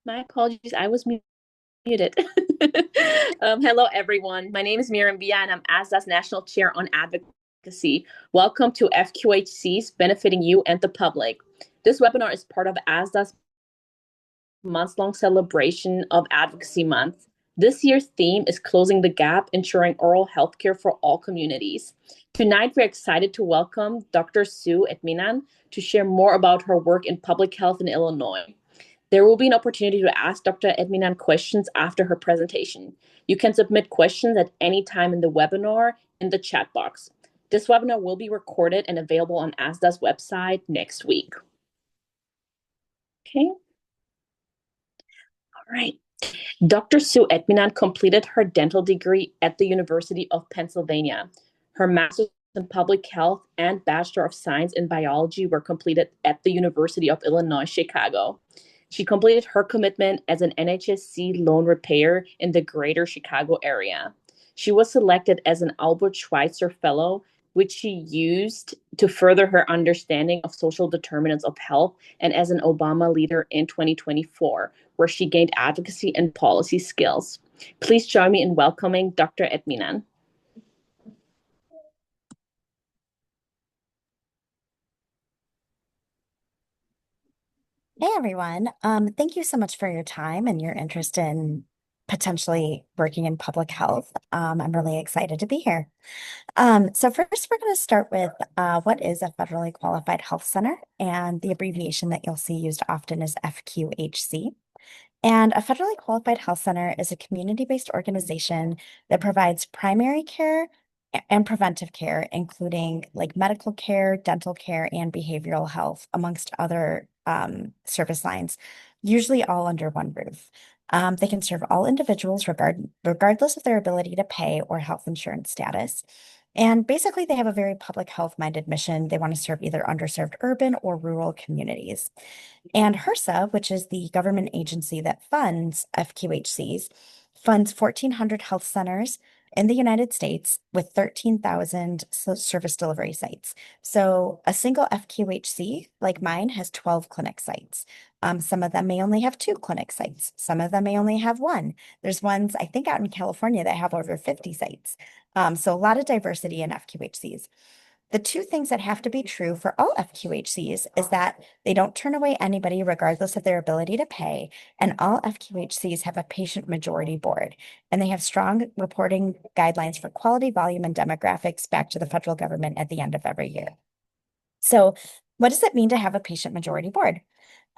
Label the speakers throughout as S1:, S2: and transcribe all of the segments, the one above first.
S1: My apologies, I was muted. Hello, everyone. My name is Miriam Villa, and I'm ASDA's National Chair on Advocacy. Welcome to FQHCs Benefiting You and the Public. This webinar is part of ASDA's months-long celebration of Advocacy Month. This year's theme is Closing the Gap, Ensuring Oral Health Care for All Communities. Tonight, we're excited to welcome Dr. Sue Etminan to share more about her work in public health in Illinois. There will be an opportunity to ask Dr. Etminan questions after her presentation. You can submit questions at any time in the webinar in the chat box. This webinar will be recorded and available on ASDA's website next week. Okay. All right. Dr. Sue Etminan completed her dental degree at the University of Pennsylvania. Her master's in public health and Bachelor of Science in biology were completed at the University of Illinois, Chicago. She completed her commitment as an NHSC loan repair in the greater Chicago area. She was selected as an Albert Schweitzer Fellow, which she used to further her understanding of social determinants of health, and as an Obama leader in 2024, where she gained advocacy and policy skills. Please join me in welcoming Dr. Etminan.
S2: Hey everyone. Thank you so much for your time and your interest in potentially working in public health. I'm really excited to be here. So first we're going to start with what is a federally qualified health center, and the abbreviation that you'll see used often is FQHC. And a federally qualified health center is a community-based organization that provides primary care and preventive care, including like medical care, dental care, and behavioral health, amongst other service lines, usually all under one roof. They can serve all individuals regardless of their ability to pay or health insurance status. And basically, they have a very public health minded mission. They want to serve either underserved urban or rural communities. And HRSA, which is the government agency that funds FQHCs, funds 1,400 health centers in the United States with 13,000 service delivery sites. So a single FQHC like mine has 12 clinic sites. Some of them may only have 2 clinic sites. Some of them may only have 1. There's ones, I think, out in California that have over 50 sites. So a lot of diversity in FQHCs. The 2 things that have to be true for all FQHCs is that they don't turn away anybody regardless of their ability to pay, and all FQHCs have a patient majority board, and they have strong reporting guidelines for quality, volume, and demographics back to the federal government at the end of every year. So what does it mean to have a patient majority board?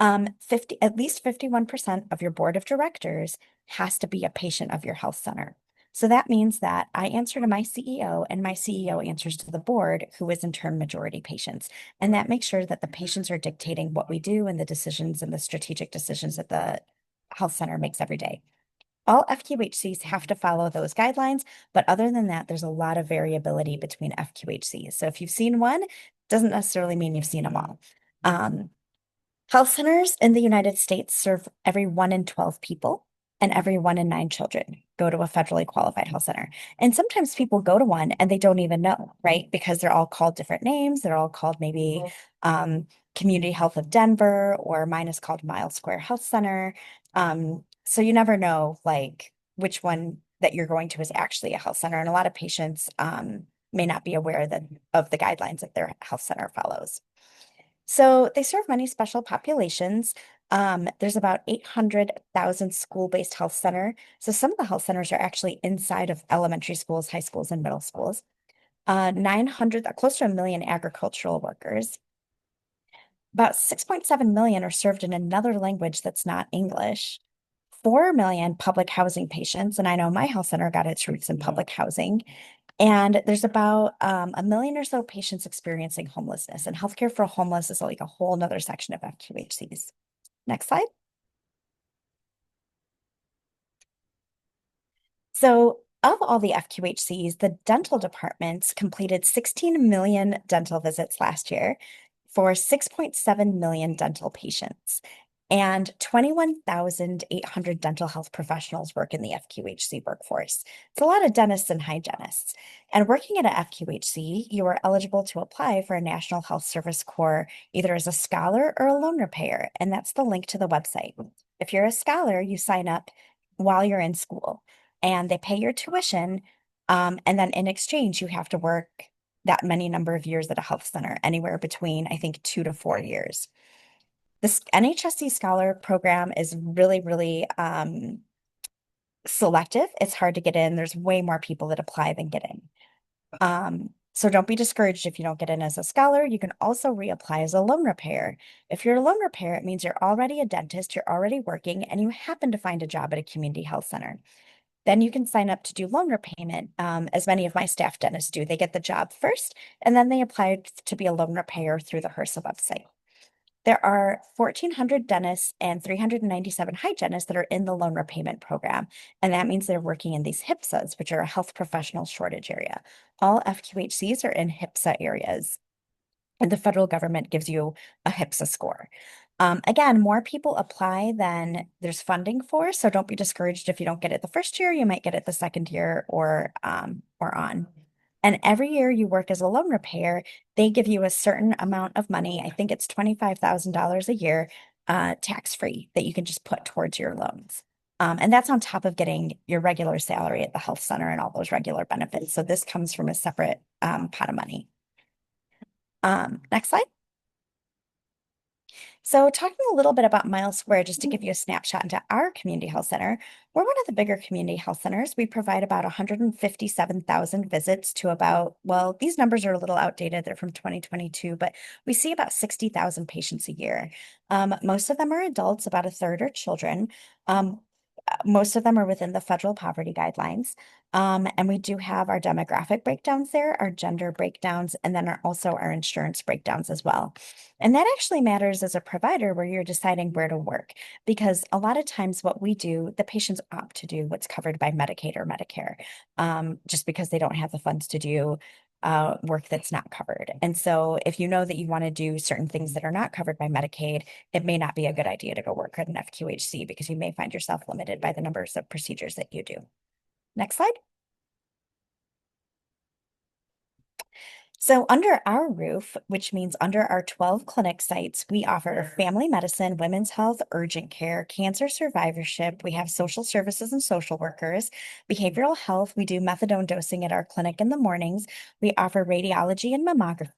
S2: At least 51% of your board of directors has to be a patient of your health center. So that means that I answer to my CEO and my CEO answers to the board, who is in turn majority patients. And that makes sure that the patients are dictating what we do and the decisions and the strategic decisions that the health center makes every day. All FQHCs have to follow those guidelines, but other than that, there's a lot of variability between FQHCs. So if you've seen one, doesn't necessarily mean you've seen them all. Health centers in the United States serve every 1 in 12 people, and every 1 in 9 children go to a federally qualified health center. And sometimes people go to one and they don't even know, right? Because they're all called different names. They're all called maybe Community Health of Denver, or mine is called Miles Square Health Center. So you never know like which one that you're going to is actually a health center. And a lot of patients may not be aware of the guidelines that their health center follows. So they serve many special populations. There's about 800,000 school-based health center. So some of the health centers are actually inside of elementary schools, high schools, and middle schools. 900, close to 1 million agricultural workers. About 6.7 million are served in another language that's not English. 4 million public housing patients, and I know my health center got its roots in public housing. And there's about 1 million or so patients experiencing homelessness, and healthcare for homeless is like a whole nother section of FQHCs. Next slide. So of all the FQHCs, the dental departments completed 16 million dental visits last year for 6.7 million dental patients. And 21,800 dental health professionals work in the FQHC workforce. It's a lot of dentists and hygienists. And working at a FQHC, you are eligible to apply for a National Health Service Corps, either as a scholar or a loan repair. And that's the link to the website. If you're a scholar, you sign up while you're in school and they pay your tuition. And then in exchange, you have to work that many number of years at a health center, anywhere between, I think, 2 to 4 years. This NHSC Scholar program is really, really selective. It's hard to get in. There's way more people that apply than get in. So don't be discouraged if you don't get in as a scholar. You can also reapply as a loan repair. If you're a loan repair, it means you're already a dentist, you're already working, and you happen to find a job at a community health center. Then you can sign up to do loan repayment, as many of my staff dentists do. They get the job first, and then they apply to be a loan repair through the HRSA website. There are 1,400 dentists and 397 hygienists that are in the loan repayment program. And that means they're working in these HIPSAs, which are a health professional shortage area. All FQHCs are in HIPSA areas. And the federal government gives you a HIPSA score. Again, more people apply than there's funding for, so don't be discouraged if you don't get it the first year. You might get it the second year or on. And every year you work as a loan repair, they give you a certain amount of money. I think it's $25,000 a year, tax-free, that you can just put towards your loans. And that's on top of getting your regular salary at the health center and all those regular benefits. So this comes from a separate pot of money. Next slide. So talking a little bit about Miles Square, just to give you a snapshot into our community health center, we're one of the bigger community health centers. We provide about 157,000 visits to about, well, these numbers are a little outdated. They're from 2022, but we see about 60,000 patients a year. Most of them are adults, about a third are children. Most of them are within the federal poverty guidelines. And we do have our demographic breakdowns there, our gender breakdowns, and then also our insurance breakdowns as well. And that actually matters as a provider where you're deciding where to work, because a lot of times what we do, the patients opt to do what's covered by Medicaid or Medicare, just because they don't have the funds to do work that's not covered. And so if you know that you want to do certain things that are not covered by Medicaid, it may not be a good idea to go work at an FQHC because you may find yourself limited by the numbers of procedures that you do. Next slide. So under our roof, which means under our 12 clinic sites, we offer family medicine, women's health, urgent care, cancer survivorship. We have social services and social workers, behavioral health. We do methadone dosing at our clinic in the mornings. We offer radiology and mammography.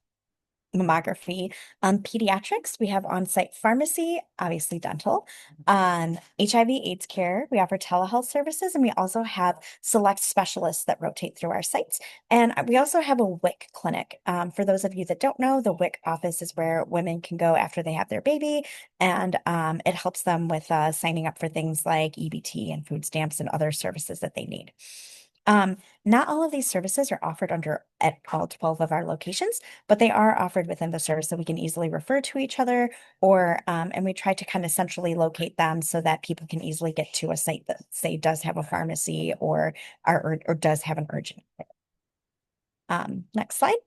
S2: Pediatrics, we have on-site pharmacy, obviously dental, HIV/AIDS care. We offer telehealth services, and we also have select specialists that rotate through our sites. And we also have a WIC clinic. For those of you that don't know, the WIC office is where women can go after they have their baby, and it helps them with signing up for things like EBT and food stamps and other services that they need. Not all of these services are offered at all 12 of our locations, but they are offered within the service so we can easily refer to each other, or and we try to kind of centrally locate them so that people can easily get to a site that, say, does have a pharmacy or does have an urgent. Next slide.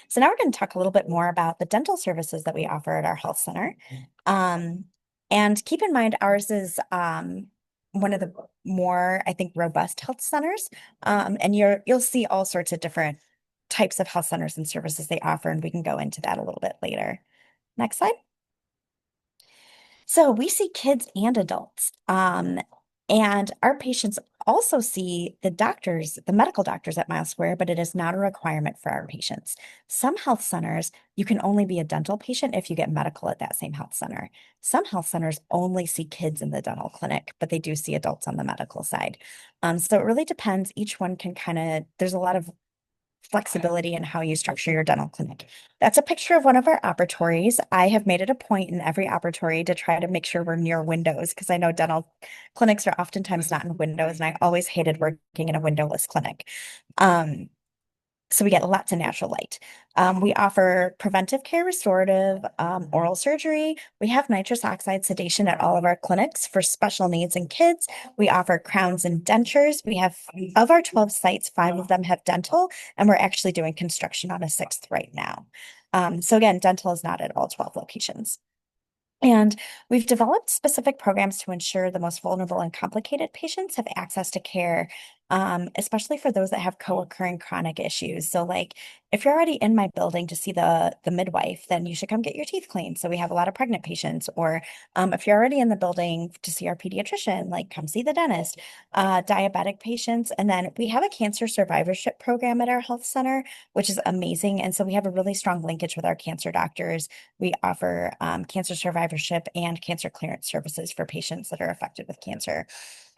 S2: So now we're going to talk a little bit more about the dental services that we offer at our health center. And keep in mind, ours is one of the more, I think, robust health centers. And you'll see all sorts of different types of health centers and services they offer, and we can go into that a little bit later. Next slide. So we see kids and adults. And our patients also see the medical doctors at Miles Square, but it is not a requirement for our patients. Some health centers, you can only be a dental patient if you get medical at that same health center. Some health centers only see kids in the dental clinic, but they do see adults on the medical side. So it really depends. Each one can there's a lot of flexibility in how you structure your dental clinic. That's a picture of one of our operatories. I have made it a point in every operatory to try to make sure we're near windows, because I know dental clinics are oftentimes not in windows, and I always hated working in a windowless clinic. So we get lots of natural light. We offer preventive care, restorative, oral surgery. We have nitrous oxide sedation at all of our clinics for special needs in kids. We offer crowns and dentures. We have, of our 12 sites, 5 of them have dental, and we're actually doing construction on a 6th right now. So again, dental is not at all 12 locations. And we've developed specific programs to ensure the most vulnerable and complicated patients have access to care, especially for those that have co-occurring chronic issues. So, like, if you're already in my building to see the midwife, then you should come get your teeth cleaned. So we have a lot of pregnant patients. Or if you're already in the building to see our pediatrician, like come see the dentist, diabetic patients. And then we have a cancer survivorship program at our health center, which is amazing. And so we have a really strong linkage with our cancer doctors. We offer cancer survivorship and cancer clearance services for patients that are affected with cancer.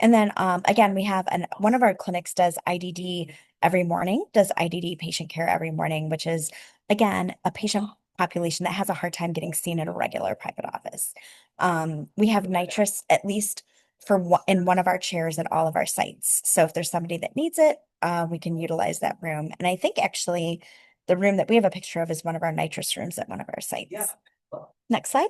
S2: And then again, we have one of our clinics does IDD every morning, does IDD patient care every morning, which is again a patient population that has a hard time getting seen at a regular private office. We have nitrous at least in one of our chairs at all of our sites. So if there's somebody that needs it, we can utilize that room. And I think actually the room that we have a picture of is one of our nitrous rooms at one of our sites. Yeah. Next slide.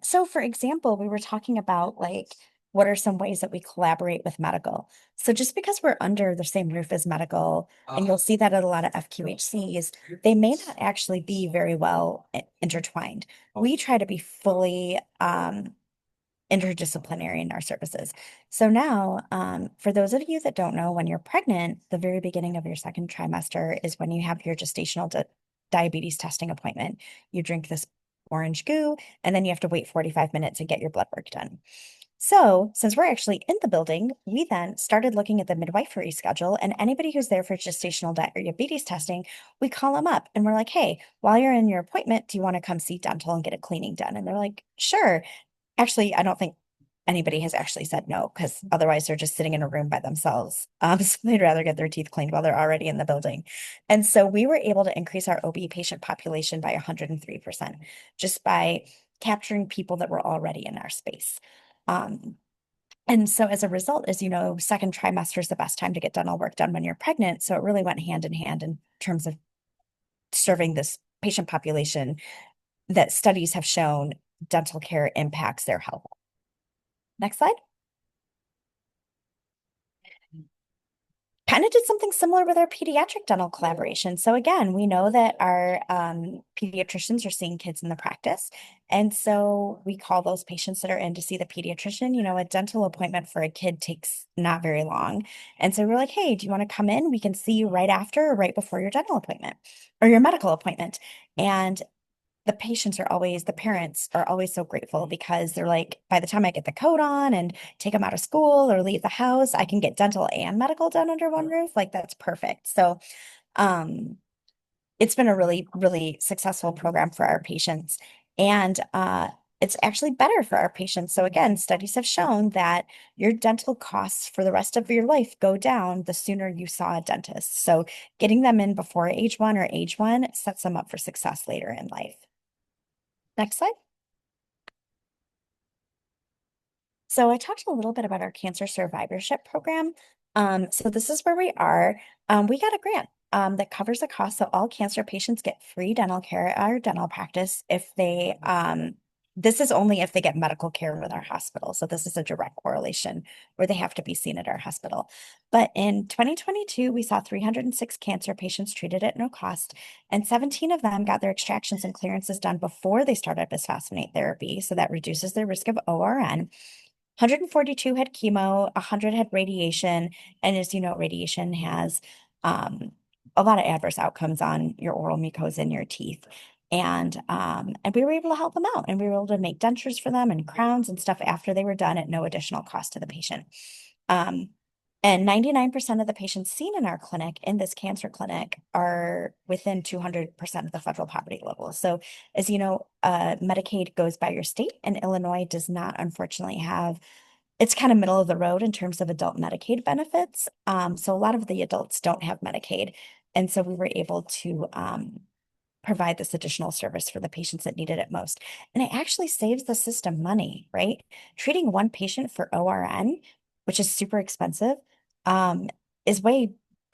S2: So for example, we were talking about like what are some ways that we collaborate with medical. So just because we're under the same roof as medical, and you'll see that at a lot of FQHCs, they may not actually be very well intertwined. We try to be fully interdisciplinary in our services. So now, for those of you that don't know, when you're pregnant, the very beginning of your second trimester is when you have your gestational diabetes testing appointment. You drink this orange goo, and then you have to wait 45 minutes and get your blood work done. So, since we're actually in the building, we then started looking at the midwifery schedule, and anybody who's there for gestational diabetes testing, we call them up and we're like, hey, while you're in your appointment, do you want to come see dental and get a cleaning done? And they're like, sure. Actually, I don't think anybody has actually said no because otherwise they're just sitting in a room by themselves. So they'd rather get their teeth cleaned while they're already in the building. And so we were able to increase our OB patient population by 103% just by capturing people that were already in our space. Um, and so as a result, as you know, second trimester is the best time to get dental work done when you're pregnant. So it really went hand in hand in terms of serving this patient population that studies have shown dental care impacts their health. Next slide. Kind of did something similar with our pediatric dental collaboration. So again, we know that our pediatricians are seeing kids in the practice. And so we call those patients that are in to see the pediatrician. You know, a dental appointment for a kid takes not very long. And so we're like, hey, do you want to come in? We can see you right after or right before your dental appointment or your medical appointment. And the parents are always so grateful because they're like, by the time I get the coat on and take them out of school or leave the house, I can get dental and medical done under one roof. Like that's perfect. So, um, it's been a really, really successful program for our patients. And it's actually better for our patients. So again, studies have shown that your dental costs for the rest of your life go down the sooner you saw a dentist. So getting them in before age one sets them up for success later in life. Next slide. So I talked a little bit about our cancer survivorship program. So this is where we are. We got a grant that covers the cost, so all cancer patients get free dental care at our dental practice if they this is only if they get medical care with our hospital. So this is a direct correlation where they have to be seen at our hospital. But in 2022, we saw 306 cancer patients treated at no cost, and 17 of them got their extractions and clearances done before they started bisphosphonate therapy. So that reduces their risk of ORN. 142 had chemo, 100 had radiation. And as you know, radiation has a lot of adverse outcomes on your oral mucosa and your teeth. And we were able to help them out and we were able to make dentures for them and crowns and stuff after they were done at no additional cost to the patient. Um, and 99% of the patients seen in our clinic, in this cancer clinic, are within 200% of the federal poverty level. So, as you know, Medicaid goes by your state, and Illinois does not, unfortunately, have it's kind of middle of the road in terms of adult Medicaid benefits. So, a lot of the adults don't have Medicaid. And so, we were able to provide this additional service for the patients that needed it most. And it actually saves the system money, right? Treating one patient for ORN, which is super expensive, um, is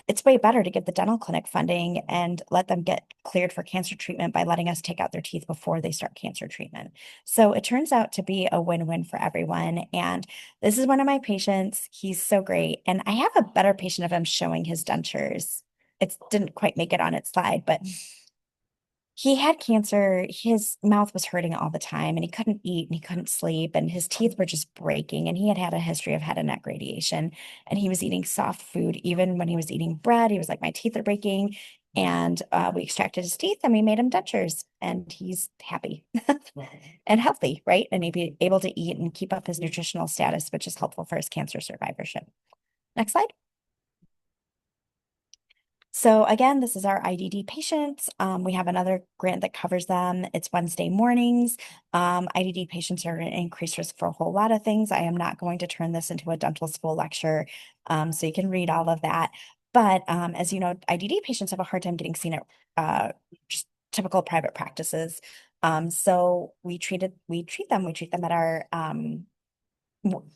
S2: it's way better to give the dental clinic funding and let them get cleared for cancer treatment by letting us take out their teeth before they start cancer treatment. So it turns out to be a win-win for everyone. And this is one of my patients. He's so great. And I have a better patient of him showing his dentures. It didn't quite make it on its slide, but he had cancer. His mouth was hurting all the time and he couldn't eat and he couldn't sleep and his teeth were just breaking. And he had had a history of head and neck radiation and he was eating soft food. Even when he was eating bread, he was like, my teeth are breaking. And we extracted his teeth and we made him dentures and he's happy and healthy, right? And he'd be able to eat and keep up his nutritional status, which is helpful for his cancer survivorship. Next slide. So again, this is our IDD patients. We have another grant that covers them. It's Wednesday mornings. IDD patients are at increased risk for a whole lot of things. I am not going to turn this into a dental school lecture, so you can read all of that. But as you know, IDD patients have a hard time getting seen at just typical private practices. So we treat them at our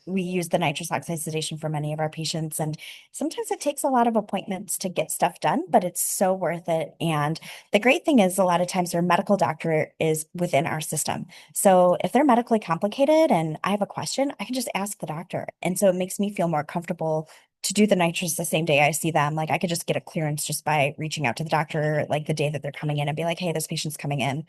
S2: we use the nitrous oxide sedation for many of our patients. And sometimes it takes a lot of appointments to get stuff done, but it's so worth it. And the great thing is a lot of times their medical doctor is within our system. So if they're medically complicated and I have a question, I can just ask the doctor. And so it makes me feel more comfortable to do the nitrous the same day I see them. Like I could just get a clearance just by reaching out to the doctor, like the day that they're coming in and be like, hey, this patient's coming in,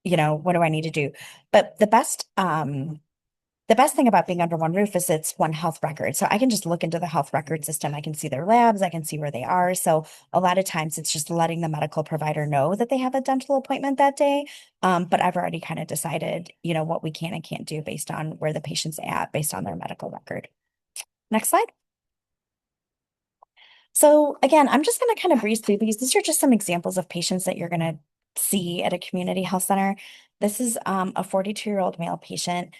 S2: what do I need to do? But the best thing about being under one roof is it's one health record. So I can just look into the health record system. I can see their labs. I can see where they are. So a lot of times it's just letting the medical provider know that they have a dental appointment that day. But I've already kind of decided, what we can and can't do based on where the patient's at, based on their medical record. Next slide. So again, I'm just going to kind of breeze through these. These are just some examples of patients that you're going to see at a community health center. This is a 42-year-old male patient.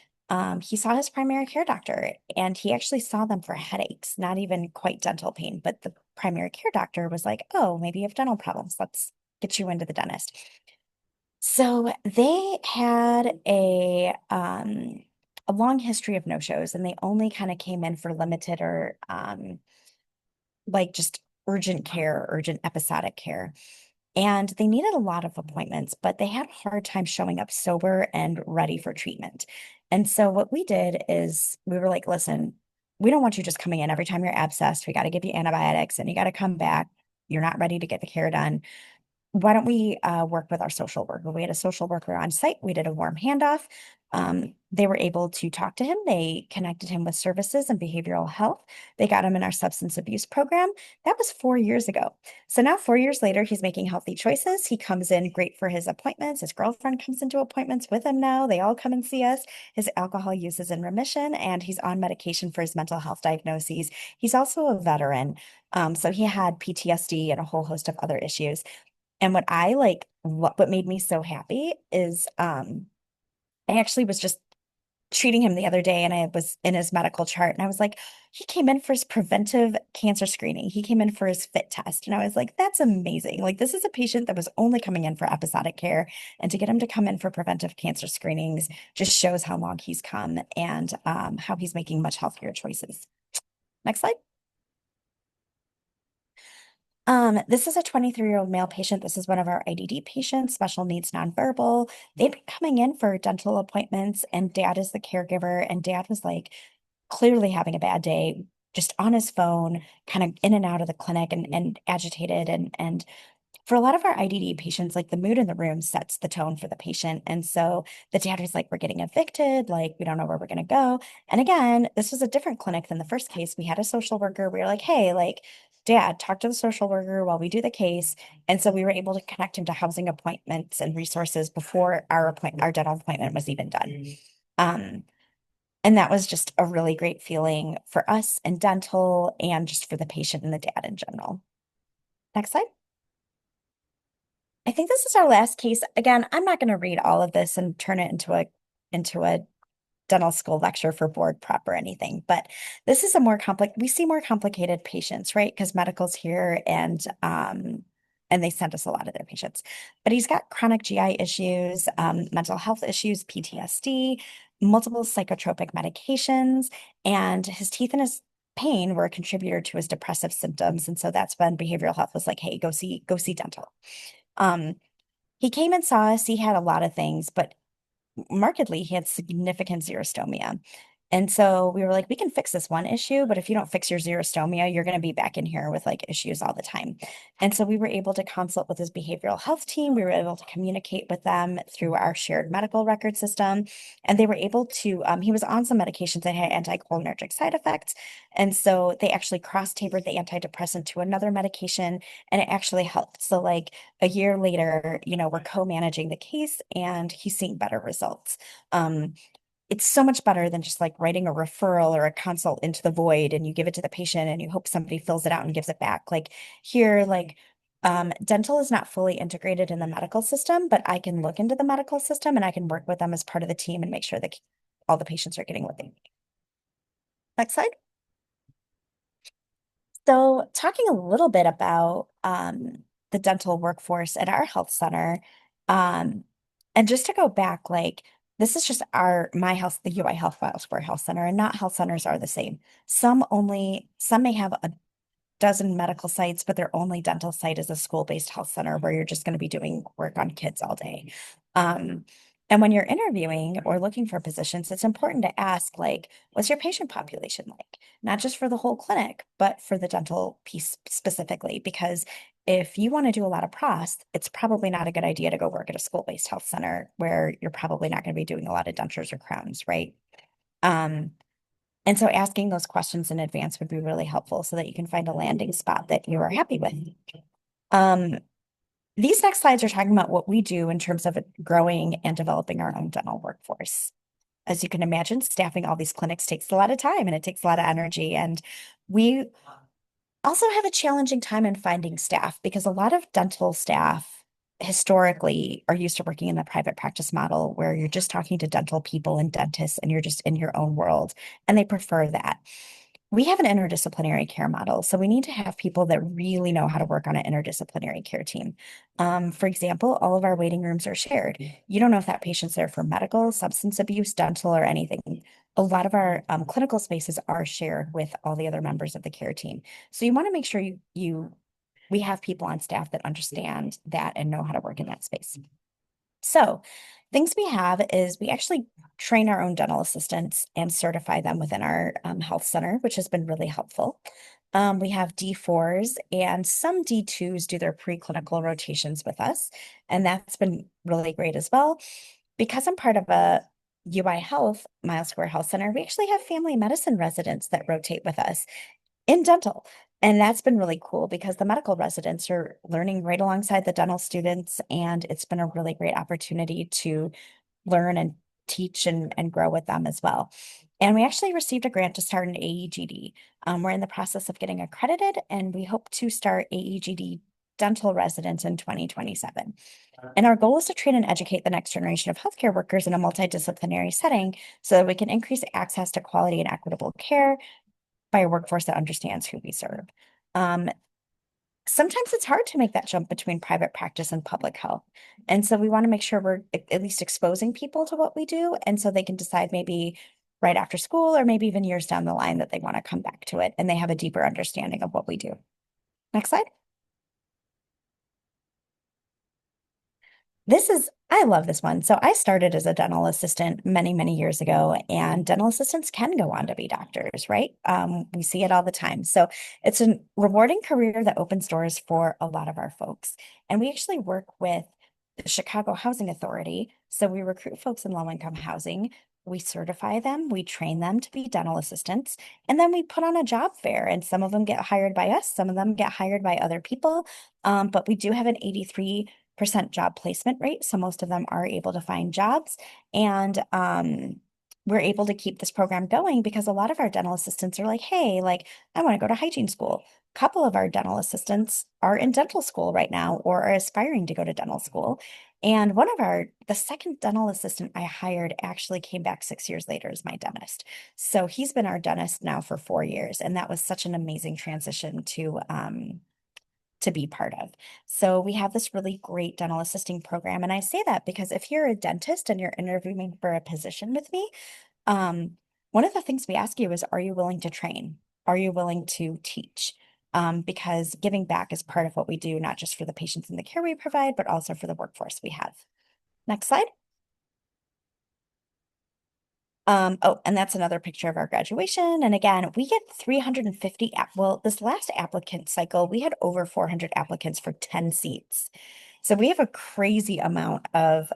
S2: He saw his primary care doctor and he actually saw them for headaches, not even quite dental pain, but the primary care doctor was like, oh, maybe you have dental problems. Let's get you into the dentist. So they had a long history of no-shows and they only kind of came in for limited or like just urgent care, urgent episodic care. And they needed a lot of appointments, but they had a hard time showing up sober and ready for treatment. And so what we did is we were like, listen, we don't want you just coming in every time you're abscessed. We got to give you antibiotics and you got to come back. You're not ready to get the care done. Why don't we work with our social worker? We had a social worker on site. We did a warm handoff. They were able to talk to him. They connected him with services and behavioral health. They got him in our substance abuse program. That was 4 years ago. So now 4 years later, he's making healthy choices. He comes in great for his appointments. His girlfriend comes into appointments with him now. They all come and see us. His alcohol use is in remission and he's on medication for his mental health diagnoses. He's also a veteran. So he had PTSD and a whole host of other issues. And what made me so happy is I actually was just treating him the other day and I was in his medical chart and I was like, he came in for his preventive cancer screening. He came in for his fit test. And I was like, that's amazing. Like this is a patient that was only coming in for episodic care. And to get him to come in for preventive cancer screenings just shows how long he's come and how he's making much healthier choices. Next slide. This is a 23-year-old male patient. This is one of our IDD patients, special needs nonverbal. They'd been coming in for dental appointments, and dad is the caregiver. And dad was like clearly having a bad day, just on his phone, kind of in and out of the clinic and agitated. And for a lot of our IDD patients, like the mood in the room sets the tone for the patient. And so the dad was like, we're getting evicted, like we don't know where we're going to go. And again, this was a different clinic than the first case. We had a social worker. We were like, hey, like, dad, talk to the social worker while we do the case. And so we were able to connect him to housing appointments and resources before our dental appointment was even done. Um, and that was just a really great feeling for us in dental and just for the patient and the dad in general. Next slide. I think this is our last case. Again, I'm not going to read all of this and turn it into a dental school lecture for board prep or anything, but this is we see more complicated patients, right? Because medical's here and they send us a lot of their patients. But he's got chronic GI issues, mental health issues, PTSD, multiple psychotropic medications, and his teeth and his pain were a contributor to his depressive symptoms. And so that's when behavioral health was like, hey, go see dental. Um, he came and saw us. He had a lot of things, but markedly, he had significant xerostomia. And so we were like, we can fix this one issue, but if you don't fix your xerostomia, you're going to be back in here with like issues all the time. And so we were able to consult with his behavioral health team. We were able to communicate with them through our shared medical record system. And they were able to, he was on some medications that had anticholinergic side effects. And so they actually cross-tapered the antidepressant to another medication and it actually helped. So like a year later, we're co-managing the case and he's seeing better results. It's so much better than just like writing a referral or a consult into the void and you give it to the patient and you hope somebody fills it out and gives it back. Like here, like dental is not fully integrated in the medical system, but I can look into the medical system and I can work with them as part of the team and make sure that all the patients are getting what they need. Next slide. So talking a little bit about the dental workforce at our health center, um, and just to go back, like this is just my health, the UI Health Square Health Center, and not health centers are the same. Some may have a dozen medical sites, but their only dental site is a school-based health center where you're just going to be doing work on kids all day. Um, and when you're interviewing or looking for positions, it's important to ask, like, what's your patient population like? Not just for the whole clinic, but for the dental piece specifically, because if you want to do a lot of pros, it's probably not a good idea to go work at a school-based health center where you're probably not going to be doing a lot of dentures or crowns, right? Um, and so asking those questions in advance would be really helpful so that you can find a landing spot that you are happy with. Um, these next slides are talking about what we do in terms of growing and developing our own dental workforce. As you can imagine, staffing all these clinics takes a lot of time and it takes a lot of energy. And we also have a challenging time in finding staff because a lot of dental staff historically are used to working in the private practice model where you're just talking to dental people and dentists and you're just in your own world, and they prefer that. We have an interdisciplinary care model, so we need to have people that really know how to work on an interdisciplinary care team. For example, all of our waiting rooms are shared. You don't know if that patient's there for medical, substance abuse, dental, or anything. A lot of our clinical spaces are shared with all the other members of the care team. So you want to make sure we have people on staff that understand that and know how to work in that space. So things we have is we actually train our own dental assistants and certify them within our health center, which has been really helpful. We have D4s and some D2s do their preclinical rotations with us, and that's been really great as well. Because I'm part of a UI Health Mile Square Health Center, we actually have family medicine residents that rotate with us in dental. And that's been really cool because the medical residents are learning right alongside the dental students. And it's been a really great opportunity to learn and teach and grow with them as well. And we actually received a grant to start an AEGD. We're in the process of getting accredited and we hope to start AEGD dental residents in 2027. And our goal is to train and educate the next generation of healthcare workers in a multidisciplinary setting so that we can increase access to quality and equitable care by a workforce that understands who we serve. Um, Sometimes it's hard to make that jump between private practice and public health. And so we want to make sure we're at least exposing people to what we do. And so they can decide maybe right after school or maybe even years down the line that they want to come back to it and they have a deeper understanding of what we do. Next slide. I love this one. So I started as a dental assistant many, many years ago, and dental assistants can go on to be doctors, right? We see it all the time. So it's a rewarding career that opens doors for a lot of our folks. And we actually work with the Chicago Housing Authority. So we recruit folks in low-income housing. We certify them, we train them to be dental assistants, and then we put on a job fair. And some of them get hired by us, some of them get hired by other people. But we do have an 83% job placement rate. So most of them are able to find jobs. And we're able to keep this program going because a lot of our dental assistants are like, hey, like, I want to go to hygiene school. A couple of our dental assistants are in dental school right now or are aspiring to go to dental school. And the second dental assistant I hired actually came back 6 years later as my dentist. So he's been our dentist now for 4 years. And that was such an amazing transition to be part of. So we have this really great dental assisting program. And I say that because if you're a dentist and you're interviewing for a position with me, one of the things we ask you is, are you willing to train? Are you willing to teach? Because giving back is part of what we do, not just for the patients and the care we provide, but also for the workforce we have. Next slide. Oh, and that's another picture of our graduation. And again, we get 350 well, this last applicant cycle, we had over 400 applicants for 10 seats. So we have a crazy amount of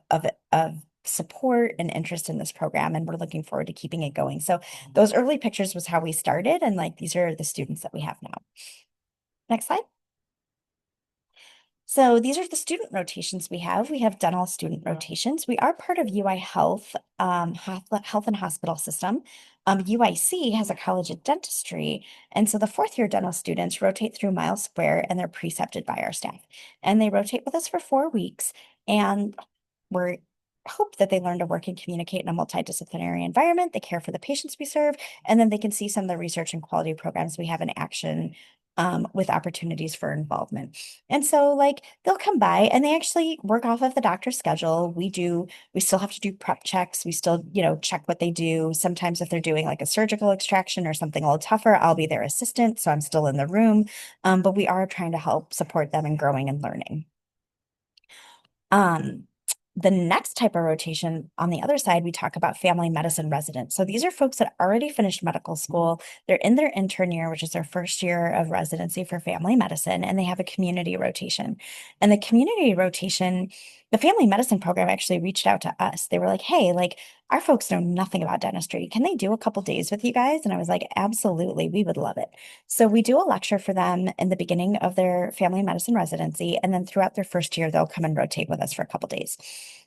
S2: support and interest in this program, and we're looking forward to keeping it going. So those early pictures was how we started, and like these are the students that we have now. Next slide. So these are the student rotations we have. We have dental student rotations. We are part of UI Health, Health and Hospital System. UIC has a college of dentistry. And so the fourth year dental students rotate through Miles Square and they're precepted by our staff. And they rotate with us for 4 weeks. And we're hope that they learn to work and communicate in a multidisciplinary environment. They care for the patients we serve, and then they can see some of the research and quality programs we have in action with opportunities for involvement. And so like they'll come by and they actually work off of the doctor's schedule. We still have to do prep checks. We still, check what they do. Sometimes if they're doing like a surgical extraction or something a little tougher, I'll be their assistant. So I'm still in the room. But we are trying to help support them in growing and learning. Um, the next type of rotation on the other side, we talk about family medicine residents. So these are folks that already finished medical school. They're in their intern year, which is their first year of residency for family medicine, and they have a community rotation. And the community rotation, the family medicine program actually reached out to us. They were like, hey, like our folks know nothing about dentistry. Can they do a couple days with you guys? And I was like, absolutely, we would love it. So we do a lecture for them in the beginning of their family medicine residency, and then throughout their first year, they'll come and rotate with us for a couple days.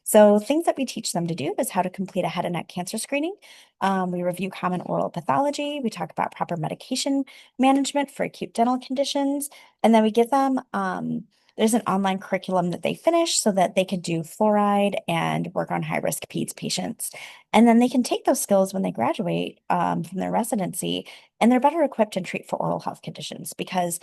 S2: So things that we teach them to do is how to complete a head and neck cancer screening. We review common oral pathology. We talk about proper medication management for acute dental conditions, and then we give them there's an online curriculum that they finish so that they could do fluoride and work on high-risk peds patients. And then they can take those skills when they graduate from their residency, and they're better equipped to treat for oral health conditions because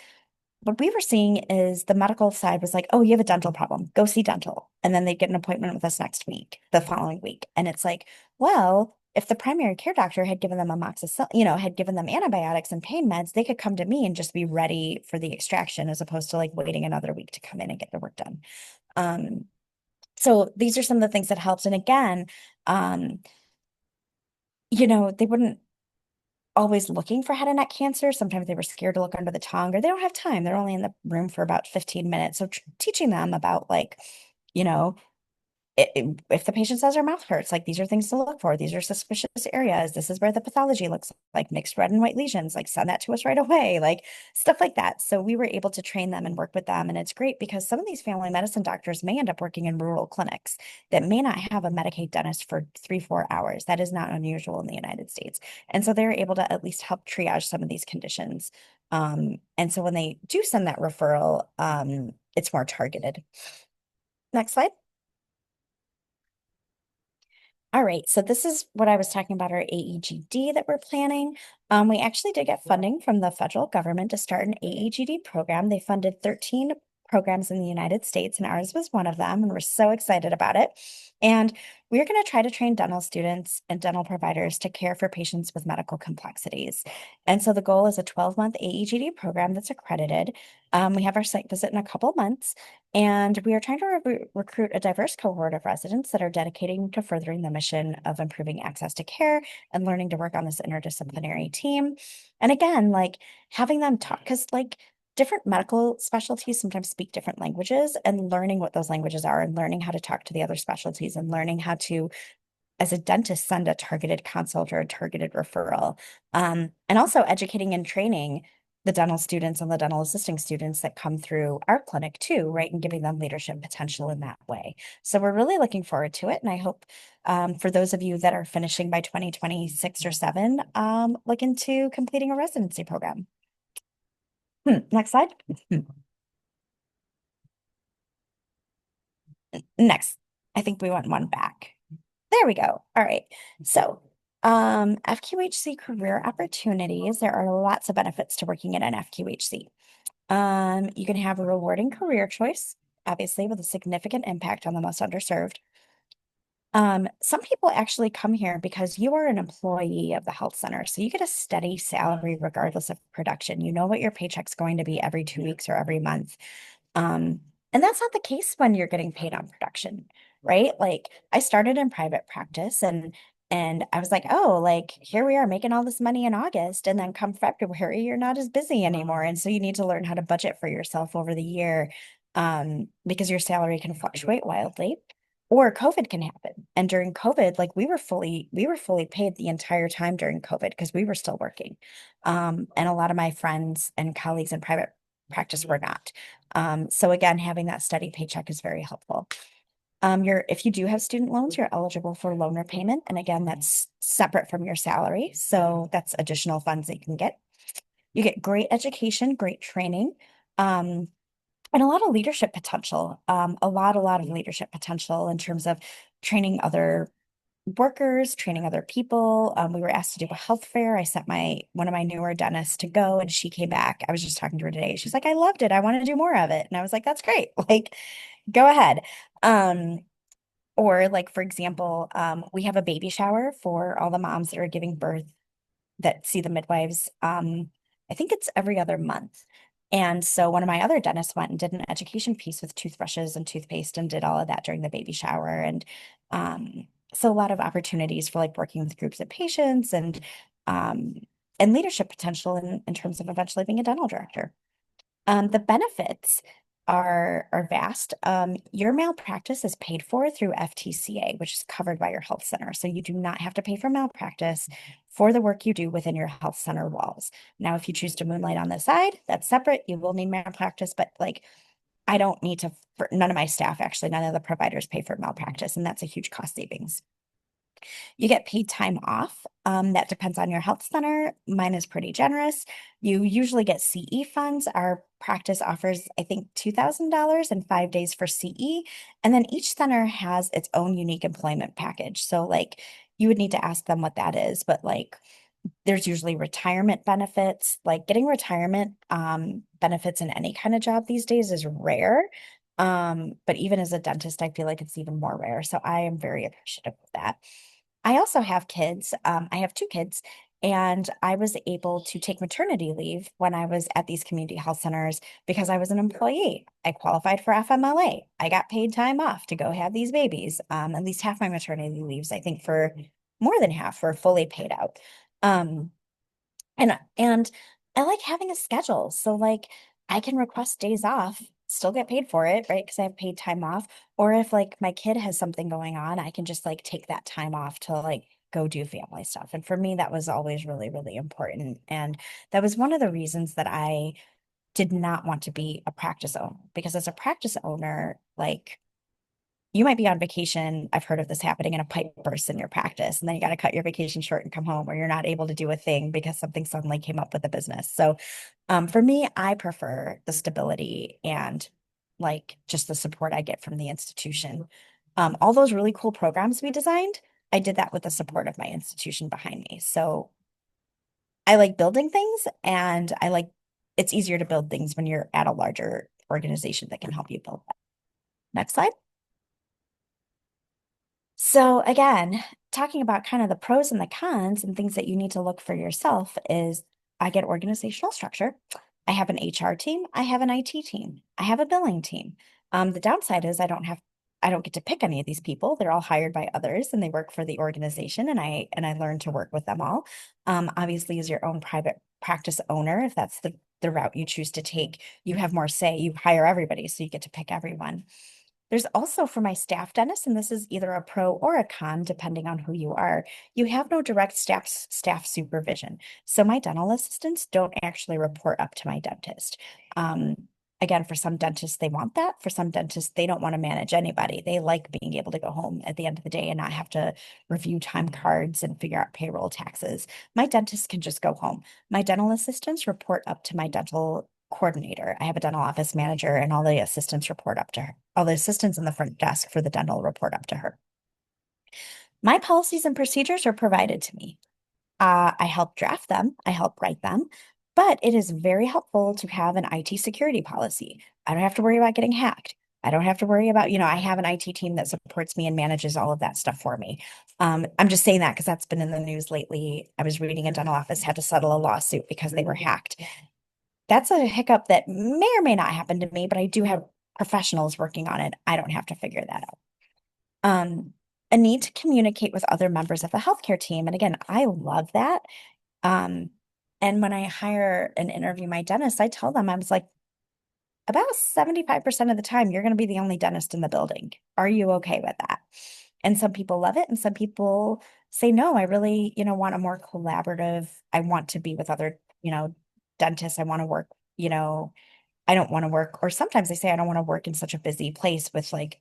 S2: what we were seeing is the medical side was like, oh, you have a dental problem, go see dental. And then they get an appointment with us next week, the following week. And it's like, well, if the primary care doctor had given them amoxicillin, had given them antibiotics and pain meds, they could come to me and just be ready for the extraction as opposed to like waiting another week to come in and get their work done. Um, so these are some of the things that helps. And again, um, they wouldn't always looking for head and neck cancer. Sometimes they were scared to look under the tongue or they don't have time. They're only in the room for about 15 minutes. So teaching them about like, you know, if the patient says their mouth hurts, like these are things to look for. These are suspicious areas. This is where the pathology looks like mixed red and white lesions. Like send that to us right away, like stuff like that. So we were able to train them and work with them. And it's great because some of these family medicine doctors may end up working in rural clinics that may not have a Medicaid dentist for 3-4 hours. That is not unusual in the United States. And so they're able to at least help triage some of these conditions. And so when they do send that referral, it's more targeted. Next slide. All right, so this is what I was talking about our AEGD that we're planning. We actually did get funding from the federal government to start an AEGD program. They funded 13 programs in the United States, and ours was one of them, and we're so excited about it. And we're going to try to train dental students and dental providers to care for patients with medical complexities. And so the goal is a 12-month AEGD program that's accredited. We have our site visit in a couple months, and we are trying to recruit a diverse cohort of residents that are dedicating to furthering the mission of improving access to care and learning to work on this interdisciplinary team. And again, like having them talk, because like different medical specialties sometimes speak different languages, and learning what those languages are and learning how to talk to the other specialties and learning how to, as a dentist, send a targeted consult or a targeted referral. And also educating and training the dental students and the dental assisting students that come through our clinic too, right? And giving them leadership potential in that way. So we're really looking forward to it. And I hope for those of you that are finishing by 2026 or 7, look into completing a residency program. Next slide. Next. I think we want one back. There we go. All right. So FQHC career opportunities. There are lots of benefits to working in an FQHC. You can have a rewarding career choice, obviously, with a significant impact on the most underserved. Some people actually come here because you are an employee of the health center. So you get a steady salary regardless of production. You know what your paycheck's going to be every 2 weeks or every month. And that's not the case when you're getting paid on production, right? Like I started in private practice and And I was like, oh, like here we are making all this money in August. And then come February, you're not as busy anymore. And so you need to learn how to budget for yourself over the year, because your salary can fluctuate wildly. Or COVID can happen. And during COVID, like we were fully paid the entire time during COVID because we were still working. And a lot of my friends and colleagues in private practice were not. So again, having that steady paycheck is very helpful. If you do have student loans, you're eligible for loan repayment. And again, that's separate from your salary. So that's additional funds that you can get. You get great education, great training, um, and a lot of leadership potential. A lot of leadership potential in terms of training other workers, training other people. We were asked to do a health fair. I sent my one of my newer dentists to go, and she came back. I was just talking to her today. She's like, I loved it. I want to do more of it. And I was like, that's great. Like, go ahead. Um, or like, for example, we have a baby shower for all the moms that are giving birth that see the midwives. I think it's every other month. And so one of my other dentists went and did an education piece with toothbrushes and toothpaste and did all of that during the baby shower. And so a lot of opportunities for like working with groups of patients um, and leadership potential in terms of eventually being a dental director. The benefits are vast. Your malpractice is paid for through FTCA, which is covered by your health center. So you do not have to pay for malpractice for the work you do within your health center walls. Now, if you choose to moonlight on the side, that's separate. You will need malpractice, but like I don't need to, for none of my staff, actually, none of the providers pay for malpractice, and that's a huge cost savings. You get paid time off. That depends on your health center. Mine is pretty generous. You usually get CE funds. Our practice offers, I think, $2,000 and 5 days for CE. And then each center has its own unique employment package. So, like, you would need to ask them what that is, but like, there's usually retirement benefits. Like, getting retirement benefits in any kind of job these days is rare. But even as a dentist, I feel like it's even more rare. So, I am very appreciative of that. I also have kids. I have two kids, and I was able to take maternity leave when I was at these community health centers because I was an employee. I qualified for FMLA. I got paid time off to go have these babies. At least half my maternity leaves, I think for more than half were fully paid out. Um, and I like having a schedule. So like I can request days off, still get paid for it, right? Because I have paid time off. Or if like my kid has something going on, I can just like take that time off to like go do family stuff. And for me, that was always really, really important. And that was one of the reasons that I did not want to be a practice owner, because as a practice owner, like you might be on vacation. I've heard of this happening, and a pipe bursts in your practice, and then you got to cut your vacation short and come home, or you're not able to do a thing because something suddenly came up with the business. So, for me, I prefer the stability and like just the support I get from the institution. All those really cool programs we designed, I did that with the support of my institution behind me. So I like building things, and I like it's easier to build things when you're at a larger organization that can help you build that. Next slide. So again, talking about kind of the pros and the cons and things that you need to look for yourself is I get organizational structure. I have an HR team. I have an IT team. I have a billing team. The downside is I don't get to pick any of these people. They're all hired by others and they work for the organization, and I learn to work with them all. Obviously, as your own private practice owner, if that's the route you choose to take, you have more say. You hire everybody, so you get to pick everyone. There's also for my staff dentist, and this is either a pro or a con, depending on who you are. You have no direct staff supervision. So my dental assistants don't actually report up to my dentist. Um, Again, for some dentists, they want that. For some dentists, they don't want to manage anybody. They like being able to go home at the end of the day and not have to review time cards and figure out payroll taxes. My dentist can just go home. My dental assistants report up to my dental coordinator. I have a dental office manager, and all the assistants report up to her. All the assistants in the front desk for the dental report up to her. My policies and procedures are provided to me. I help draft them, I help write them, but it is very helpful to have an IT security policy. I don't have to worry about getting hacked. I don't have to worry about, I have an IT team that supports me and manages all of that stuff for me. I'm just saying that because that's been in the news lately. I was reading a dental office had to settle a lawsuit because they were hacked. That's a hiccup that may or may not happen to me, but I do have professionals working on it. I don't have to figure that out. a need to communicate with other members of the healthcare team. And again, I love that. Um, and when I hire and interview my dentist, I tell them, I was like, about 75% of the time, you're going to be the only dentist in the building. Are you okay with that? And some people love it, and some people say, no, I really, want a more collaborative, I want to be with other, dentists. I want to work, I don't want to work, or sometimes they say, I don't want to work in such a busy place with like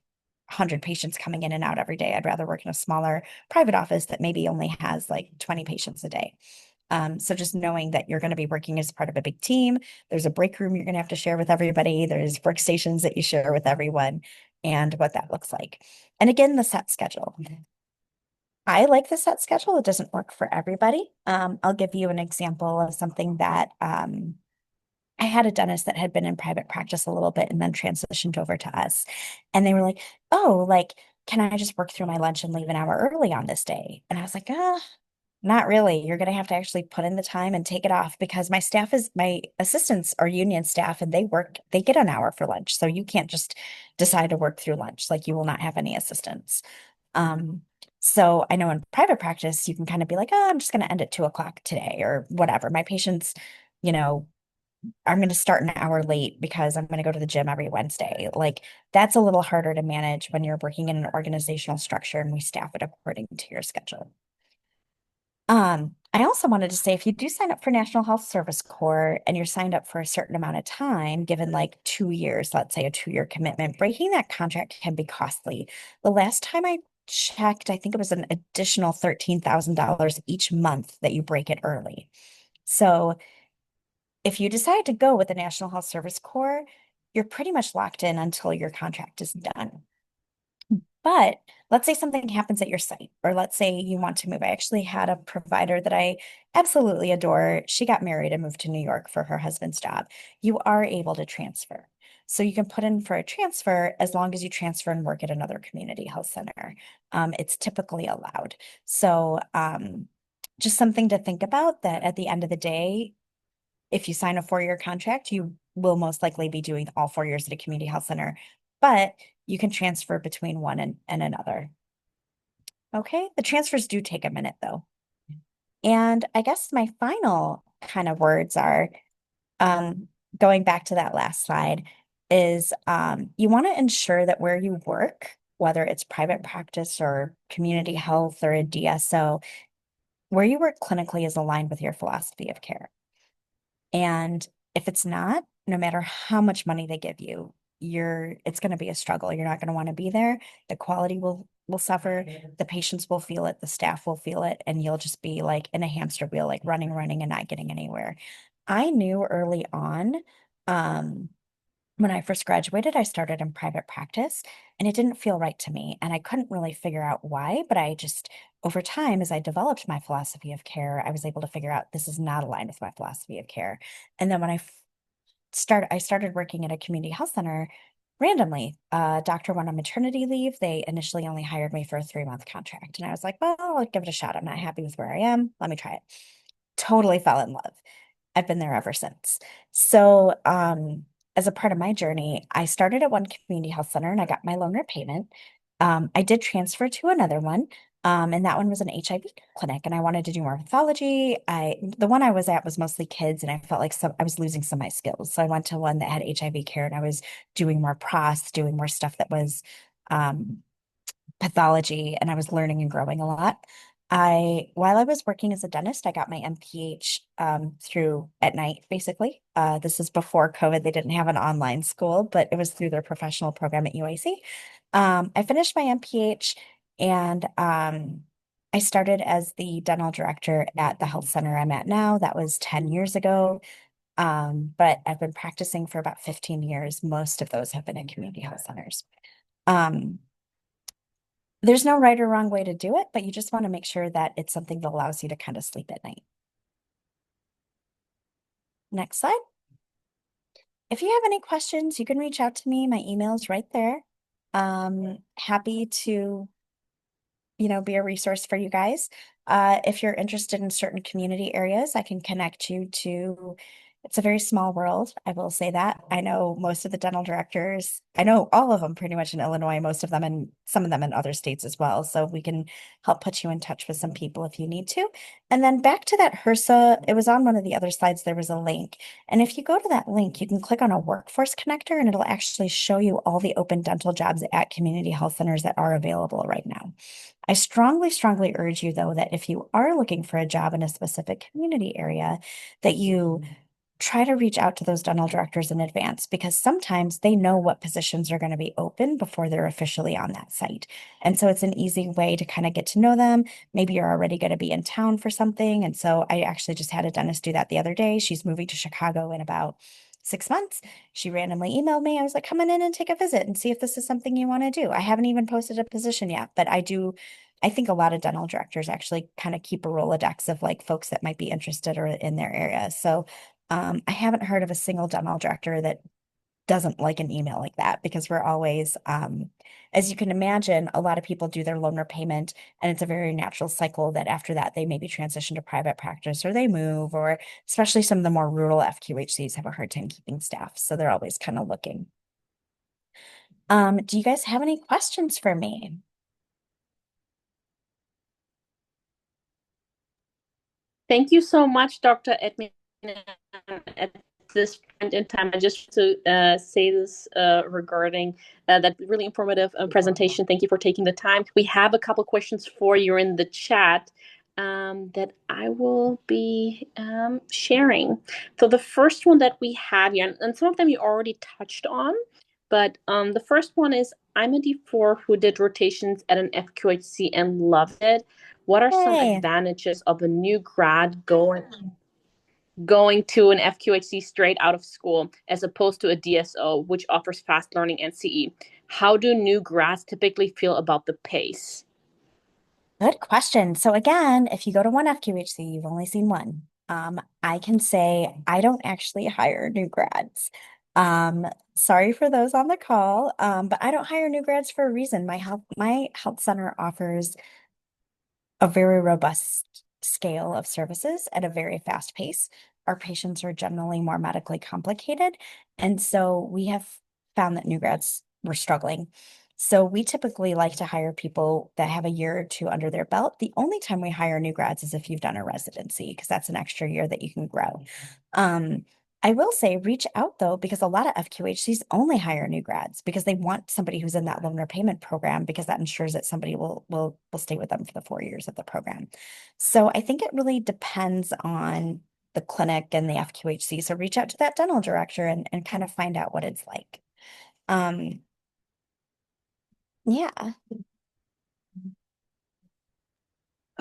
S2: 100 patients coming in and out every day. I'd rather work in a smaller private office that maybe only has like 20 patients a day. So just knowing that you're going to be working as part of a big team, there's a break room you're going to have to share with everybody. There's workstations that you share with everyone and what that looks like. And again, the set schedule. I like the set schedule. It doesn't work for everybody. I'll give you an example of something that I had a dentist that had been in private practice a little bit and then transitioned over to us. And they were like, oh, like, can I just work through my lunch and leave an hour early on this day? And I was like, not really. You're going to have to actually put in the time and take it off because my assistants are union staff and they get an hour for lunch. So you can't just decide to work through lunch. Like you will not have any assistants. Um, so I know in private practice, you can kind of be like, oh, I'm just going to end at 2 o'clock today or whatever. My patients, you know, I'm going to start an hour late because I'm going to go to the gym every Wednesday. Like that's a little harder to manage when you're working in an organizational structure and we staff it according to your schedule. I also wanted to say if you do sign up for National Health Service Corps and you're signed up for a certain amount of time, given like 2 years, let's say a 2-year commitment, breaking that contract can be costly. The last time I checked, I think it was an additional $13,000 each month that you break it early. So if you decide to go with the National Health Service Corps, you're pretty much locked in until your contract is done. But let's say something happens at your site, or let's say you want to move. I actually had a provider that I absolutely adore. She got married and moved to New York for her husband's job. You are able to transfer. So you can put in for a transfer as long as you transfer and work at another community health center. It's typically allowed. So just something to think about that at the end of the day, if you sign a 4-year contract, you will most likely be doing all 4 years at a community health center, but you can transfer between one and another. Okay, the transfers do take a minute though. And I guess my final kind of words are um, going back to that last slide is you want to ensure that where you work, whether it's private practice or community health or a DSO, where you work clinically is aligned with your philosophy of care. And if it's not, no matter how much money they give you, it's going to be a struggle. You're not going to want to be there. The quality will suffer. The patients will feel it. The staff will feel it. And you'll just be like in a hamster wheel, like running and not getting anywhere. I knew early on, um, when I first graduated, I started in private practice and it didn't feel right to me. And I couldn't really figure out why, but I just, over time, as I developed my philosophy of care, I was able to figure out this is not aligned with my philosophy of care. And then when I started working at a community health center randomly. A doctor went on maternity leave. They initially only hired me for a 3-month contract. And I was like, well, I'll give it a shot. I'm not happy with where I am. Let me try it. Totally fell in love. I've been there ever since. So, as a part of my journey, I started at one community health center and I got my loan repayment. I did transfer to another one, and that one was an HIV clinic, and I wanted to do more pathology. The one I was at was mostly kids, and I felt like I was losing some of my skills. So I went to one that had HIV care, and I was doing more doing more stuff that was um, pathology, and I was learning and growing a lot. While I was working as a dentist, I got my MPH through at night, basically. This is before COVID. They didn't have an online school, but it was through their professional program at UAC. I finished my MPH and I started as the dental director at the health center I'm at now. That was 10 years ago. But I've been practicing for about 15 years. Most of those have been in community health centers. Um, there's no right or wrong way to do it, but you just want to make sure that it's something that allows you to kind of sleep at night. Next slide. If you have any questions, you can reach out to me. My email is right there. Happy to, be a resource for you guys. If you're interested in certain community areas, I can connect you to It's a very small world, I will say that. I know most of the dental directors, I know all of them pretty much in Illinois, most of them and some of them in other states as well. So we can help put you in touch with some people if you need to. And then back to that HRSA, it was on one of the other slides, there was a link. And if you go to that link, you can click on a workforce connector and it'll actually show you all the open dental jobs at community health centers that are available right now. I strongly, strongly urge you, though, that if you are looking for a job in a specific community area, that you try to reach out to those dental directors in advance because sometimes they know what positions are going to be open before they're officially on that site. And so it's an easy way to kind of get to know them. Maybe you're already going to be in town for something. And so I actually just had a dentist do that the other day. She's moving to Chicago in about 6 months. She randomly emailed me. I was like, come on in and take a visit and see if this is something you want to do. I haven't even posted a position yet, but I do. I think a lot of dental directors actually kind of keep a Rolodex of like folks that might be interested or in their area. So I haven't heard of a single dental director that doesn't like an email like that because we're always, as you can imagine, a lot of people do their loan repayment and it's a very natural cycle that after that they maybe transition to private practice or they move, or especially some of the more rural FQHCs have a hard time keeping staff. So they're always kind of looking. Do you guys have any questions for me?
S1: Thank you so much, Dr. Etminan. At this point in time, I just to say this regarding that really informative presentation. Thank you for taking the time. We have a couple questions for you in the chat that I will be sharing. So the first one that we have here, and some of them you already touched on, but the first one is, I'm a D4 who did rotations at an FQHC and loved it. What are some
S2: Hey,
S1: advantages of a new grad going to an FQHC straight out of school as opposed to a DSO, which offers fast learning and CE? How do new grads typically feel about the pace?
S2: good question. So again, if you go to one FQHC, you've only seen one. I can say I don't actually hire new grads. Sorry for those on the call, but I don't hire new grads for a reason. My health center offers a very robust scale of services at a very fast pace. Our patients are generally more medically complicated. And so we have found that new grads were struggling. So we typically like to hire people that have a year or two under their belt. The only time we hire new grads is if you've done a residency, because that's an extra year that you can grow. Um, I will say reach out though, because a lot of FQHCs only hire new grads because they want somebody who's in that loan repayment program because that ensures that somebody will stay with them for the 4 years of the program. So I think it really depends on the clinic and the FQHC. So reach out to that dental director and kind of find out what it's like. Um, yeah.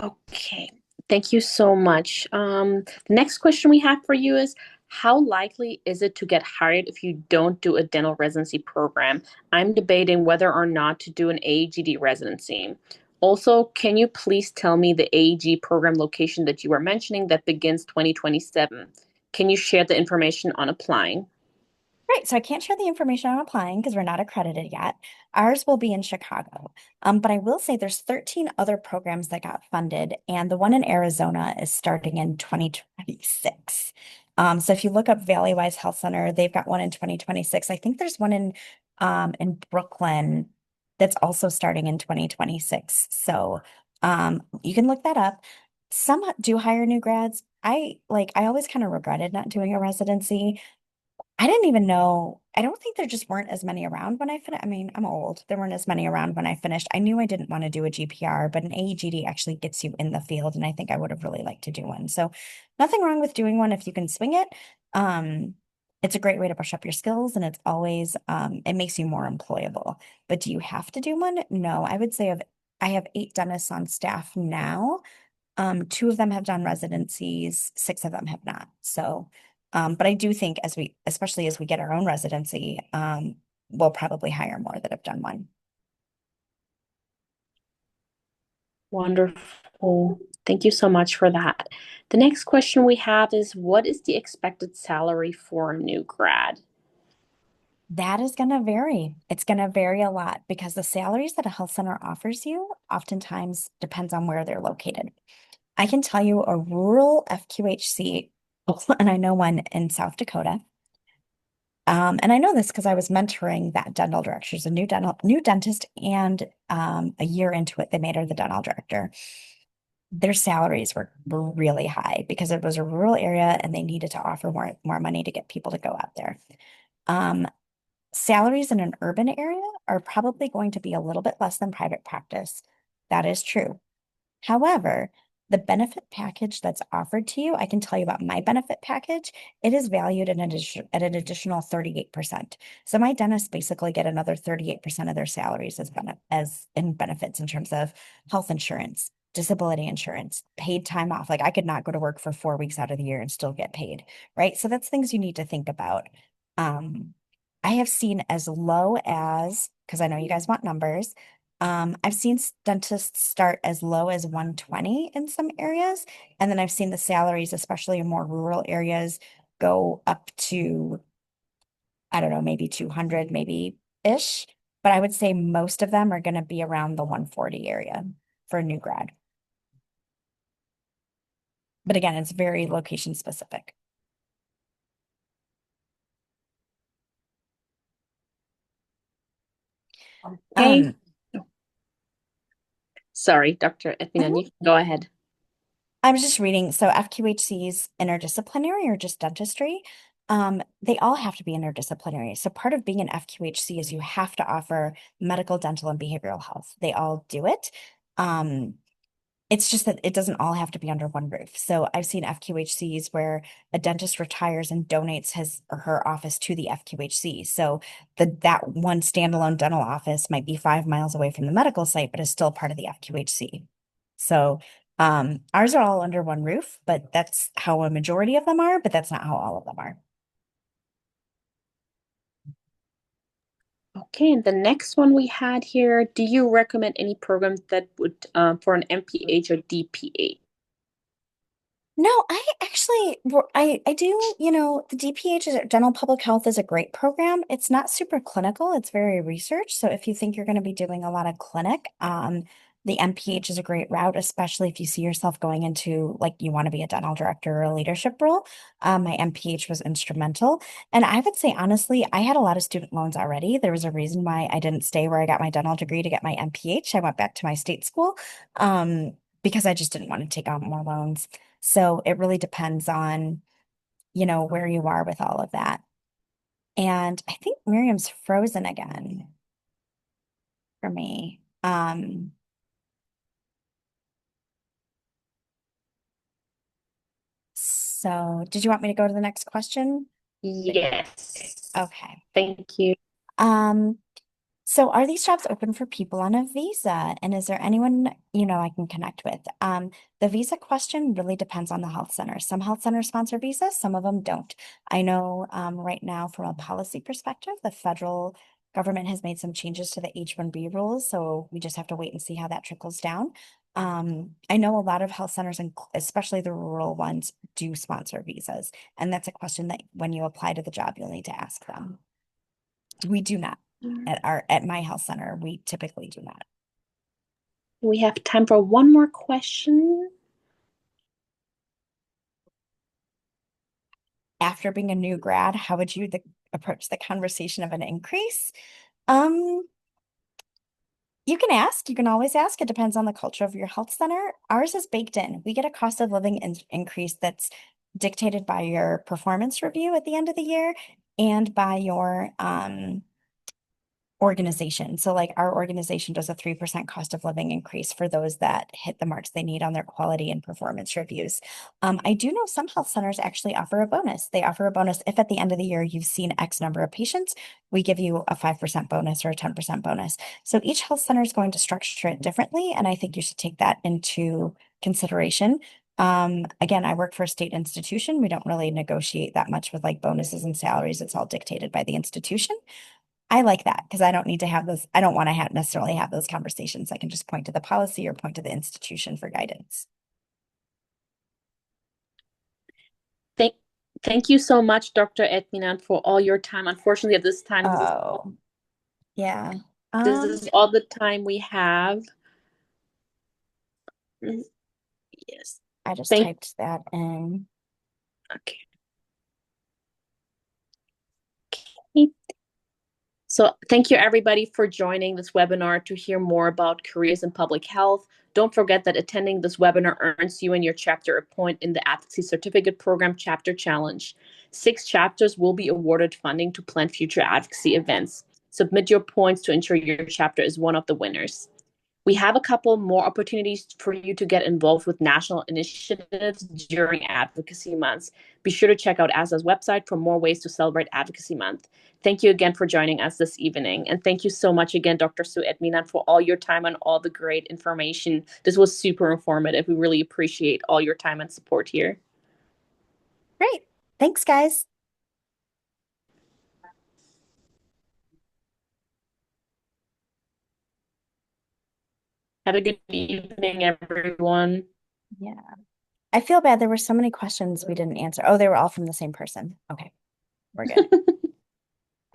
S1: Okay, thank you so much. The next question we have for you is, how likely is it to get hired if you don't do a dental residency program? I'm debating whether or not to do an AEGD residency. Also, can you please tell me the AEG program location that you were mentioning that begins 2027? Can you share the information on applying?
S2: Right. So I can't share the information on applying because we're not accredited yet. Ours will be in Chicago. But I will say there's 13 other programs that got funded, and the one in Arizona is starting in 2026. So if you look up Valleywise Health Center, they've got one in 2026. I think there's one in Brooklyn that's also starting in 2026. So you can look that up. Some do hire new grads. I always kind of regretted not doing a residency. I didn't even know. I don't think there just weren't as many around when I finished. I mean, I'm old. There weren't as many around when I finished. I knew I didn't want to do a GPR, but an AEGD actually gets you in the field, and I think I would have really liked to do one. So, nothing wrong with doing one if you can swing it. Um, it's a great way to brush up your skills, and it's always it makes you more employable. But do you have to do one? No, I would say I have 8 dentists on staff now. 2 of them have done residencies, 6 of them have not. So, but I do think especially as we get our own residency, we'll probably hire more that have done one.
S1: Wonderful. Thank you so much for that. The next question we have is, what is the expected salary for a new grad?
S2: That is going to vary. It's going to vary a lot because the salaries that a health center offers you oftentimes depends on where they're located. I can tell you a rural FQHC. and I know one in South Dakota. And I know this because I was mentoring that dental director. She's a new dentist, and a year into it, they made her the dental director. Their salaries were really high because it was a rural area and they needed to offer more money to get people to go out there. Um, Salaries in an urban area are probably going to be a little bit less than private practice. That is true. However, the benefit package that's offered to you, I can tell you about my benefit package. It is valued at an additional 38%. So my dentists basically get another 38% of their salaries as in benefits in terms of health insurance, disability insurance, paid time off. Like I could not go to work for 4 weeks out of the year and still get paid, right? So that's things you need to think about. Um, I have seen as low as, because I know you guys want numbers, I've seen dentists start as low as 120 in some areas, and then I've seen the salaries, especially in more rural areas, go up to, I don't know, maybe 200, maybe ish. But I would say most of them are going to be around the 140 area for a new grad. But again, it's very location specific.
S1: Okay.
S2: Um,
S1: Sorry, Dr. Etminan, you can go ahead.
S2: I was just reading, so FQHCs interdisciplinary or just dentistry, they all have to be interdisciplinary. So part of being an FQHC is you have to offer medical, dental, and behavioral health. They all do it. Um, it's just that it doesn't all have to be under one roof. So I've seen FQHCs where a dentist retires and donates his or her office to the FQHC. So that one standalone dental office might be 5 miles away from the medical site, but is still part of the FQHC. So ours are all under one roof, but that's how a majority of them are, but that's not how all of them are.
S1: Okay, and the next one we had here, do you recommend any programs that would for an MPH or DPA?
S2: No, I do, the DPH is dental public health is a great program. It's not super clinical, it's very research. So if you think you're going to be doing a lot of clinic, the MPH is a great route, especially if you see yourself going into like you want to be a dental director or a leadership role. My MPH was instrumental. And I would say honestly, I had a lot of student loans already. There was a reason why I didn't stay where I got my dental degree to get my MPH. I went back to my state school, because I just didn't want to take out more loans. So it really depends on, where you are with all of that. And I think Miriam's frozen again for me. So did you want me to go to the next question?
S1: Yes.
S2: Okay.
S1: Thank you.
S2: Um, So are these jobs open for people on a visa? And is there anyone, I can connect with? The visa question really depends on the health center. Some health centers sponsor visas, some of them don't. I know right now from a policy perspective, the federal government has made some changes to the H-1B rules, so we just have to wait and see how that trickles down. I know a lot of health centers, and especially the rural ones, do sponsor visas. And that's a question that when you apply to the job, you'll need to ask them. We do not at my health center. We typically do not.
S1: We have time for one more question.
S2: After being a new grad, how would you approach the conversation of an increase? Um, you can ask. You can always ask. It depends on the culture of your health center. Ours is baked in. We get a cost of living increase that's dictated by your performance review at the end of the year and by your organization. So like our organization does a 3% cost of living increase for those that hit the marks they need on their quality and performance reviews. I do know some health centers actually offer a bonus. They offer a bonus if at the end of the year you've seen X number of patients, we give you a 5% bonus or a 10% bonus. So each health center is going to structure it differently. And I think you should take that into consideration. Again, I work for a state institution. We don't really negotiate that much with like bonuses and salaries. It's all dictated by the institution. I like that because I don't need to have those. I don't want to necessarily have those conversations. I can just point to the policy or point to the institution for guidance.
S1: Thank, thank you so much, Dr. Etminan, for all your time. Unfortunately, at this time,
S2: Oh, yeah.
S1: this
S2: Um,
S1: is all the time we have. Mm, yes.
S2: I just
S1: Thank
S2: typed that in.
S1: Okay. So thank you everybody for joining this webinar to hear more about careers in public health. Don't forget that attending this webinar earns you and your chapter a point in the Advocacy Certificate Program Chapter Challenge. 6 chapters will be awarded funding to plan future advocacy events. Submit your points to ensure your chapter is one of the winners. We have a couple more opportunities for you to get involved with national initiatives during Advocacy Month. Be sure to check out ASA's website for more ways to celebrate Advocacy Month. Thank you again for joining us this evening. And thank you so much again, Dr. Sue Etminan, for all your time and all the great information. This was super informative. We really appreciate all your time and support here.
S2: Great. Thanks, guys.
S1: Have a good evening, everyone.
S2: Yeah. I feel bad. There were so many questions we didn't answer. Oh, they were all from the same person. Okay, we're good.